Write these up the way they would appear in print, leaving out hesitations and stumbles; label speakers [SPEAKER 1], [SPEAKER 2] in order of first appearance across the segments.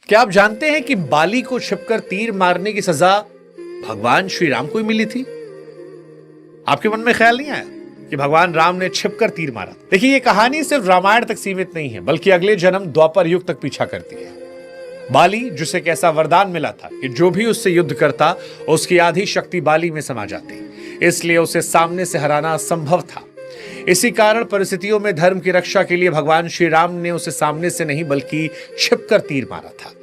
[SPEAKER 1] क्या आप जानते हैं कि बाली को छिपकर तीर मारने की सजा भगवान श्री राम को ही मिली थी? आपके मन में ख्याल नहीं आया कि भगवान राम ने छिपकर तीर मारा? देखिए, ये कहानी सिर्फ रामायण तक सीमित नहीं है, बल्कि अगले जन्म द्वापर युग तक पीछा करती है। बाली, जिसे एक ऐसा वरदान मिला था कि जो भी उससे युद्ध करता उसकी आधी शक्ति बाली में समा जाती, इसलिए उसे सामने से हराना असंभव था। इसी कारण परिस्थितियों में धर्म की रक्षा के लिए भगवान श्री राम ने उसे सामने से नहीं बल्कि छिपकर तीर मारा था।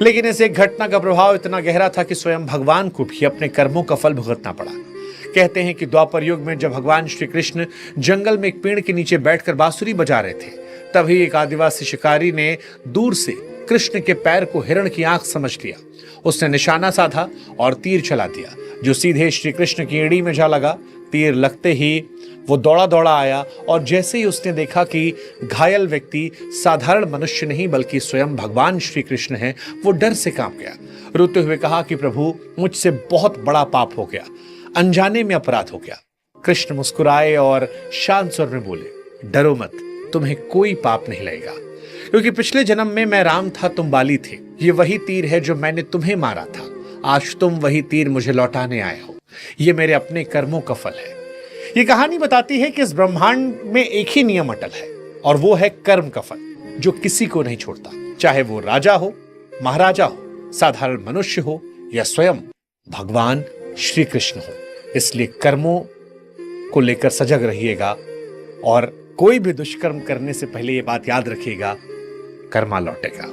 [SPEAKER 1] लेकिन इस एक घटना का प्रभाव इतना गहरा था कि स्वयं भगवान को भी अपने कर्मों का फल भुगतना पड़ा। कहते हैं कि द्वापर युग में जब भगवान श्री कृष्ण जंगल में एक पेड़ के नीचे बैठकर बांसुरी बजा रहे थे, तभी एक आदिवासी शिकारी ने दूर से कृष्ण के पैर को हिरण की आंख समझ लिया। उसने निशाना साधा और तीर चला दिया, जो सीधे श्री कृष्ण की एड़ी में जा लगा। तीर लगते ही वो दौड़ा दौड़ा आया और जैसे ही उसने देखा कि घायल व्यक्ति साधारण मनुष्य नहीं बल्कि स्वयं भगवान श्री कृष्ण हैं, वो डर से कांप गया। रोते हुए कहा कि प्रभु, मुझसे बहुत बड़ा पाप हो गया, अनजाने में अपराध हो गया। कृष्ण मुस्कुराए और शांत स्वर में बोले, डरो मत, तुम्हें कोई पाप नहीं लगेगा, क्योंकि पिछले जन्म में मैं राम था, तुम बाली थे। ये वही तीर है जो मैंने तुम्हें मारा था। आज तुम वही तीर मुझे लौटाने आए हो। ये मेरे अपने कर्मों का फल है। ये कहानी बताती है कि इस ब्रह्मांड में एक ही नियम अटल है, और वो है कर्म का फल, जो किसी को नहीं छोड़ता, चाहे वो राजा हो, महाराजा हो, साधारण मनुष्य हो या स्वयं भगवान श्री कृष्ण हो। इसलिए कर्मों को लेकर सजग रहिएगा और कोई भी दुष्कर्म करने से पहले ये बात याद रखिएगा, कर्मा लौटेगा।